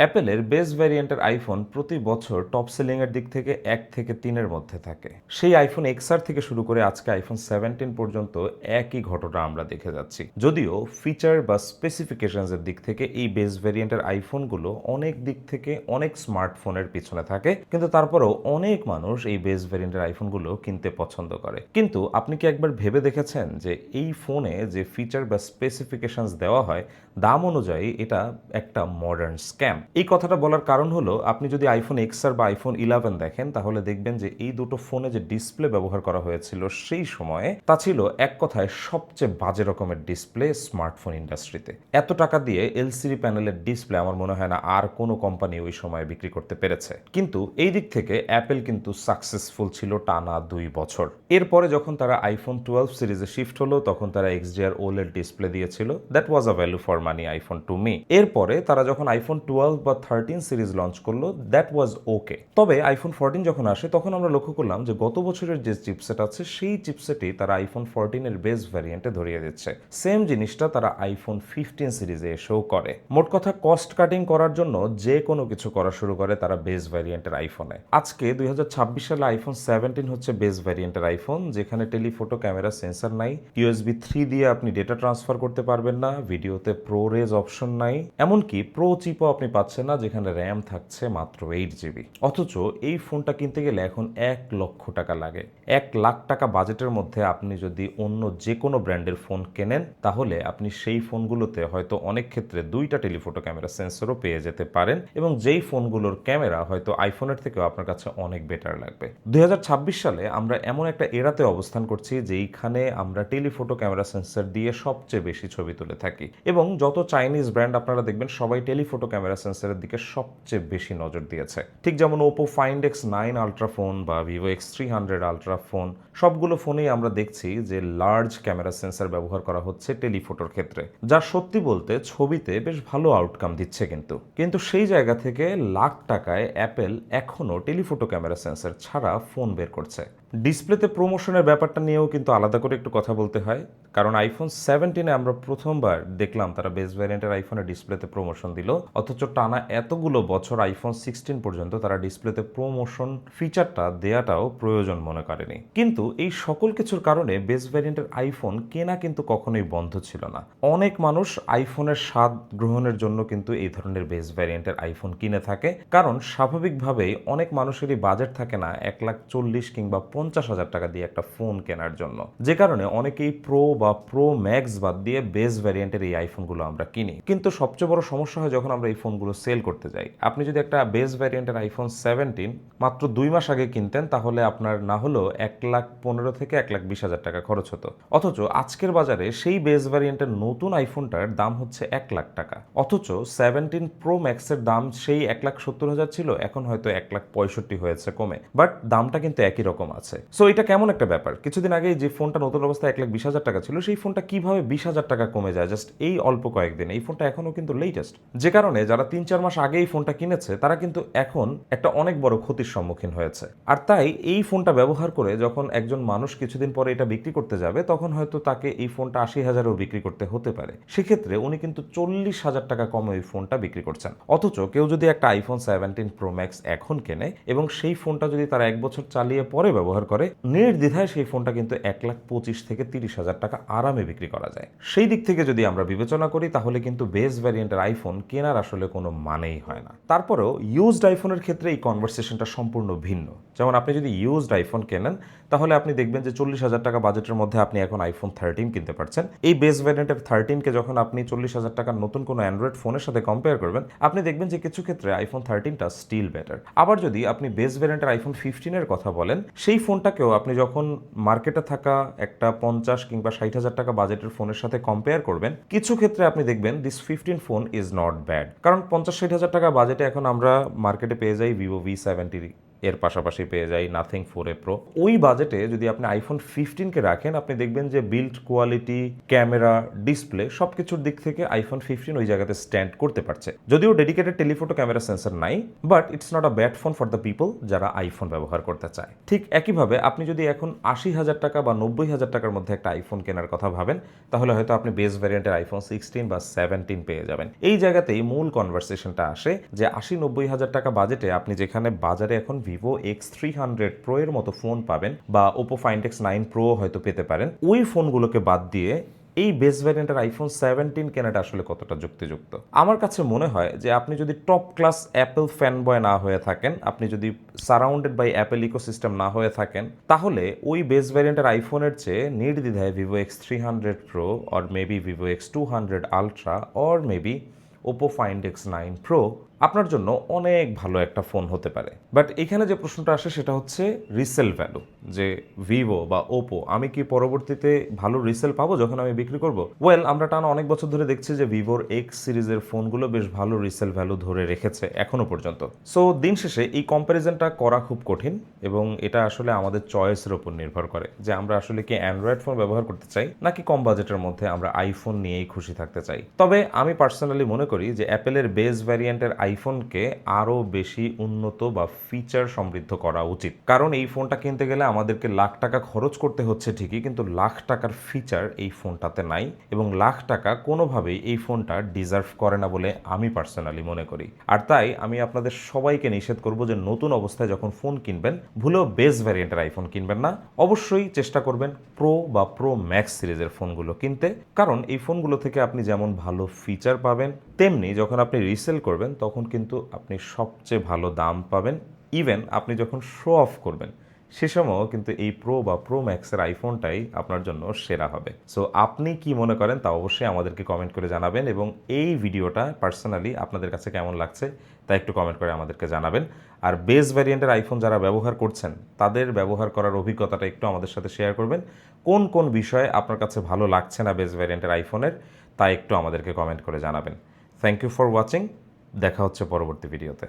অ্যাপেলের base ভ্যারিয়েন্টের iPhone প্রতি বছর টপ সেলিং এর দিক থেকে 1 থেকে 3 এর মধ্যে থাকে। সেই আইফোন এক্সআর থেকে শুরু করে আজকে আইফোন 17 পর্যন্ত একই ঘটনা আমরা দেখে যাচ্ছি। যদিও ফিচার বা স্পেসিফিকেশনস এর দিক থেকে এই বেস ভ্যারিয়েন্টের আইফোনগুলো অনেক দিক থেকে অনেক স্মার্টফোনের পিছনে থাকে, কিন্তু তারপরেও অনেক মানুষ এই বেস ভ্যারিয়েন্টের আইফোনগুলো কিনতে পছন্দ করে। কিন্তু আপনি কি একবার ভেবে দেখেছেন যে এই ফোনে যে ফিচার বা স্পেসিফিকেশনস দেওয়া হয় দাম অনুযায়ী এটা একটা মডার্ন স্ক্যাম? এই কথাটা বলার কারণ হলো, আপনি যদি আইফোন এক্সআর বা আইফোন 11 দেখেন তাহলে দেখবেন যে এই দুটো ফোনে যে ডিসপ্লে ব্যবহার করা হয়েছিল সেই সময়ে তা ছিল এক কথায় সবচেয়ে বাজে রকমের ডিসপ্লে স্মার্টফোন ইন্ডাস্ট্রিতে। এত টাকা দিয়ে এলসিডি প্যানেলের ডিসপ্লে আমার মনে হয় না আর কোনো কোম্পানি ওই সময় বিক্রি করতে পেরেছে। কিন্তু এই দিক থেকে অ্যাপেল কিন্তু সাকসেসফুল ছিল টানা 2 বছর। এরপরে যখন তারা আইফোন 12 সিরিজে শিফট হলো তখন তারা এক্সডিআর ওলেড ডিসপ্লে দিয়েছিল। That was a value for money iPhone to me. এরপরে তারা যখন আইফোন 12 বা 13 সিরিজ লঞ্চ করলো দ্যাট ওয়াজ ওকে। তবে আইফোন 14 যখন আসে তখন আমরা লক্ষ্য করলাম যে গত বছরের যে চিপসেট আছে সেই চিপসেটই তারা আইফোন 14 এর বেস ভ্যারিয়েন্টে ধরিয়ে দিচ্ছে। সেম জিনিসটা তারা আইফোন 15 সিরিজে এসেও করে। মোট কথা কস্ট কাটিং করার জন্য যে কোনো কিছু করা শুরু করে তারা বেস ভ্যারিয়েন্টের আইফোনে। আজকে 2026 সালে আইফোন 17 হচ্ছে বেস ভ্যারিয়েন্টের আইফোন, যেখানে টেলিফোটো ক্যামেরা সেন্সর নাই, ইউএসবি 3 দিয়ে আপনি ডেটা ট্রান্সফার করতে পারবেন না, ভিডিওতে প্রো রেজ অপশন নাই, এমনকি প্রো চিপও আপনি পাচ্ছেন না যেখানে র্যাম থাকছে মাত্র 8 জিবি। অথচ এই ফোনটা কিনতে গেলে এখন 1 লক্ষ টাকা লাগে। 1 লাখ টাকা বাজেটের মধ্যে আপনি যদি অন্য যে কোনো ব্র্যান্ডের ফোন কেনেন তাহলে আপনি সেই ফোনগুলোতে হয়তো অনেক ক্ষেত্রে 2টা টেলিফোটো ক্যামেরা সেন্সরও পেয়ে যেতে পারেন, এবং যেই ফোনগুলোর ক্যামেরা হয়তো আইফোনের থেকেও আপনার কাছে অনেক বেটার লাগবে। 2026 সালে আমরা এমন একটা এরাতে অবস্থান করছি যেইখানে আমরা টেলিফোটো ক্যামেরা সেন্সর দিয়ে সবচেয়ে বেশি ছবি তুলে থাকি, এবং যত চাইনিজ ব্র্যান্ড আপনারা দেখবেন সবাই টেলিফোটো ক্যামেরা সেন্সরের দিকে সবচেয়ে বেশি নজর দিয়েছে। ঠিক যেমন Oppo find X9 ultra phone বা ভিভো X300 আলট্রা ফোন, সবগুলো ফোনেই আমরা দেখছি যে লার্জ ক্যামেরা সেন্সর ব্যবহার করা হচ্ছে টেলিফোটোর ক্ষেত্রে, যা সত্যি বলতে ছবিতে বেশ ভালো আউটকাম দিচ্ছে। কিন্তু সেই জায়গা থেকে লাখ টাকায় অ্যাপেল এখনও টেলিফোটো ক্যামেরা সেন্সর ছাড়া ফোন বের করছে। ডিসপ্লেতে প্রমোশনের ব্যাপারটা নিয়েও কিন্তু আলাদা করে একটু কথা বলতে হয়, কারণ আইফোন 17-এ আমরা প্রথমবার দেখলাম তারা বেস ভ্যারিয়েন্টের আইফোনে ডিসপ্লেতে প্রমোশন দিল, অথচ টানা এতগুলো বছর আইফোন 16 পর্যন্ত তারা ডিসপ্লেতে প্রমোশন ফিচারটা দেয়াটাও প্রয়োজন মনে করেনি। কিন্তু এই সকল কিছুর কারণে বেস ভ্যারিয়েন্টের আইফোন কেনা কিন্তু কখনোই বন্ধ ছিল না। অনেক মানুষ আইফোনের স্বাদ গ্রহণের জন্য কিন্তু এই ধরনের বেস ভ্যারিয়েন্টের আইফোন কিনে থাকে, কারণ স্বাভাবিকভাবেই অনেক মানুষেরই বাজেট থাকে না 1,40,000 কিংবা 50,000 টাকা দিয়ে একটা ফোন কেনার জন্য, যে কারণে অনেকেই প্রো বা প্রো ম্যাক্স বাদ দিয়ে বেস ভ্যারিয়েন্টের এই আইফোনগুলো আমরা কিনি। কিন্তু সবচেয়ে বড় সমস্যা হয় যখন আমরা এই ফোনগুলো সেল করতে যাই। আপনি যদি একটা বেস ভ্যারিয়েন্টের আইফোন 17 মাত্র 2 মাস আগে কিনতেন তাহলে আপনার না হলেও 1,15,000 থেকে 1,20,000 টাকা খরচ হতো, অথচ আজকের বাজারে সেই বেস ভ্যারিয়েন্টের নতুন আইফোনটার দাম হচ্ছে 1 লাখ টাকা। অথচ 17 প্রো ম্যাক্সের দাম সেই 1,70,000 ছিল, এখন হয়তো 1,65,000 হয়েছে কমে, বাট দামটা কিন্তু একই রকম আছে। সো এটা কেমন একটা ব্যাপার? কিছুদিন আগে যে ফোনটা নতুন অবস্থায় 1,20,000 টাকা ছিল সেই ফোনটা কিভাবে 20,000 টাকা কমে যায় জাস্ট এই অল্প কয়েকদিন? এই ফোনটা এখনো কিন্তু লেটেস্ট, যে কারণে যারা 3-4 মাস আগে এই ফোনটা কিনেছে তারা কিন্তু এখন একটা অনেক বড় ক্ষতির সম্মুখীন হয়েছে। আর তাই এই ফোনটা ব্যবহার করে যখন একজন মানুষ কিছুদিন পরে এটা বিক্রি করতে যাবে তখন হয়তো তাকে এই ফোনটা 80,000-এও বিক্রি করতে হতে পারে। সেক্ষেত্রে উনি কিন্তু 40,000 টাকা কমে ওই ফোনটা বিক্রি করছেন। অথচ কেউ যদি একটা আইফোন 17 প্রো ম্যাক্স এখন কেনে এবং সেই ফোনটা যদি তারা 1 বছর চালিয়ে পরে ব্যবহার করে, নির্দ্বিধায় সেই ফোনটা কিন্তু 1,25,000 থেকে 30,000 টাকা আরামে বিক্রি করা যায়। সেই দিক থেকে যদি আমরা বিবেচনা করি তাহলে কিন্তু বেস ভ্যারিয়েন্টের আইফোন কেনার আসলে কোনো মানেই হয় না। তারপরেও ইউজড আইফোনের ক্ষেত্রে এই কনভারসেশনটা সম্পূর্ণ ভিন্ন। যেমন আপনি যদি ইউজড আইফোন কেনেন তাহলে আপনি দেখবেন যে 40,000 টাকা বাজেটের মধ্যে আপনি এখন আইফোন 13 কিনতে পারছেন। এই বেস ভ্যারিয়েন্টের 13কে যখন আপনি 40,000 টাকার নতুন কোনো অ্যান্ড্রয়েড ফোনের সাথে কম্পেয়ার করবেন আপনি দেখবেন যে কিছু ক্ষেত্রে আইফোন 13টা স্টিল বেটার। আবার যদি আপনি বেস ভ্যারিয়েন্টের আইফোন 15-এর কথা বলেন, সেই ফোনটাকেও আপনি যখন মার্কেটে থাকা একটা 50 কিংবা 60,000 টাকা বাজেটের ফোনের সাথে কম্পেয়ার করবেন, কিছু ক্ষেত্রে আপনি দেখবেন this 15 phone is not bad. কারণ 50-60,000 টাকা বাজেটে এখন আমরা মার্কেটে পেয়ে যাই ভিভো V70 এর পাশাপাশি পেয়ে যাই নাথিং 4A প্রো। ওই বাজেটে যদি আপনি আইফোন 15কে রাখেন, আপনি দেখবেন যে বিল্ড কোয়ালিটি, ক্যামেরা, ডিসপ্লে সবকিছুর দিক থেকে আইফোন 15 ওই জায়গাতে স্ট্যান্ড করতে পারছে। যদিও ডেডিকেটেড টেলিফোটো ক্যামেরা সেন্সর নাই, but it's not a bad phone for the people যারা আইফোন ব্যবহার করতে চায়। ঠিক একইভাবে আপনি যদি এখন 80,000 টাকা বা 90,000 টাকার মধ্যে একটা আইফোন কেনার কথা ভাবেন, তাহলে হয়তো আপনি বেস ভ্যারিয়েন্টের আইফোন 16 বা 17 পেয়ে যাবেন। এই জায়গাতেই মূল কনভারসেশনটা আসে যে 80-90,000 টাকা বাজেটে আপনি যেখানে বাজারে এখন ভিভো X300 প্রো এর মতো ফোন পাবেন বা ওপো ফাইন্ড X9 প্রো হয়তো পেতে পারেন, ওই ফোনগুলোকে বাদ দিয়ে এই বেস ভ্যারিয়েন্টের আইফোন 17 কেনাটা আসলে কতটা যুক্তিযুক্ত? আমার কাছে মনে হয় যে আপনি যদি top class Apple fan boy না হয়ে থাকেন, আপনি যদি সারাউন্ডেড বাই অ্যাপেল ইকোসিস্টেম না হয়ে থাকেন, তাহলে ওই বেস ভ্যারিয়েন্টের আইফোনের চেয়ে নির্দ্বিধায় Vivo X300 pro or maybe Vivo X200 ultra or maybe Oppo find X9 pro আপনার জন্য অনেক ভালো একটা ফোন হতে পারে। বাট এখানে যে প্রশ্নটা আসে সেটা হচ্ছে রিসেল ভ্যালু, যে ভিভো বা ওপো আমি কি পরবর্তীতে ভালো রিসেল পাবো যখন আমি বিক্রি করব? ওয়েল, আমরা টানা অনেক বছর ধরে দেখছি যে ভিভোর এক্স সিরিজের ফোনগুলো বেশ ভালো রিসেল ভ্যালু ধরে রেখেছে এখনো পর্যন্ত। সো দিন শেষে এই কম্প্যারিজনটা করা খুব কঠিন এবং এটা আসলে আমাদের চয়েসের উপর নির্ভর করে যে আমরা আসলে কি অ্যান্ড্রয়েড ফোন ব্যবহার করতে চাই নাকি কম বাজেটের মধ্যে আমরা আইফোন নিয়েই খুশি থাকতে চাই। তবে আমি পার্সোনালি মনে করি যে অ্যাপেলের বেস ভ্যারিয়েন্টের আইফোনকে আরও বেশি উন্নত বা ফিচার সমৃদ্ধ করা উচিত, কারণ এই ফোনটা কিনতে গেলে আমাদেরকে লাখ টাকা খরচ করতে হচ্ছে ঠিকই, কিন্তু লাখ টাকার ফিচার এই ফোনটাতে নাই এবং লাখ টাকা কোনোভাবেই এই ফোনটা ডিজার্ভ করে না বলে আমি পার্সোনালি মনে করি। আর তাই আমি আপনাদের সবাইকে নিষেধ করব যে নতুন অবস্থায় যখন ফোন কিনবেন ভুলেও বেস ভ্যারিয়েন্টের আইফোন কিনবেন না, অবশ্যই চেষ্টা করবেন প্রো বা প্রো ম্যাক্স সিরিজের ফোনগুলো কিনতে, কারণ এই ফোনগুলো থেকে আপনি যেমন ভালো ফিচার পাবেন, তেমনি যখন আপনি রিসেল করবেন তখন কিন্তু আপনি সবচেয়ে ভালো দাম পাবেন। ইভেন আপনি যখন শো অফ করবেন সে সময়ও কিন্তু এই প্রো বা প্রো ম্যাক্সের আইফোনটাই আপনার জন্য সেরা হবে। সো আপনি কি মনে করেন তা অবশ্যই আমাদেরকে কমেন্ট করে জানাবেন এবং এই ভিডিওটা পার্সোনালি আপনাদের কাছে কেমন লাগছে তা একটু কমেন্ট করে আমাদেরকে জানাবেন। আর বেস ভ্যারিয়েন্টের আইফোন যারা ব্যবহার করছেন তাদের ব্যবহার করার অভিজ্ঞতাটা একটু আমাদের সাথে শেয়ার করবেন। কোন কোন বিষয়ে আপনার কাছে ভালো লাগছে না বেস ভ্যারিয়েন্টের আইফোনের তা একটু আমাদেরকে কমেন্ট করে জানাবেন। Thank you for watching. দেখা হচ্ছে পরবর্তী ভিডিওতে।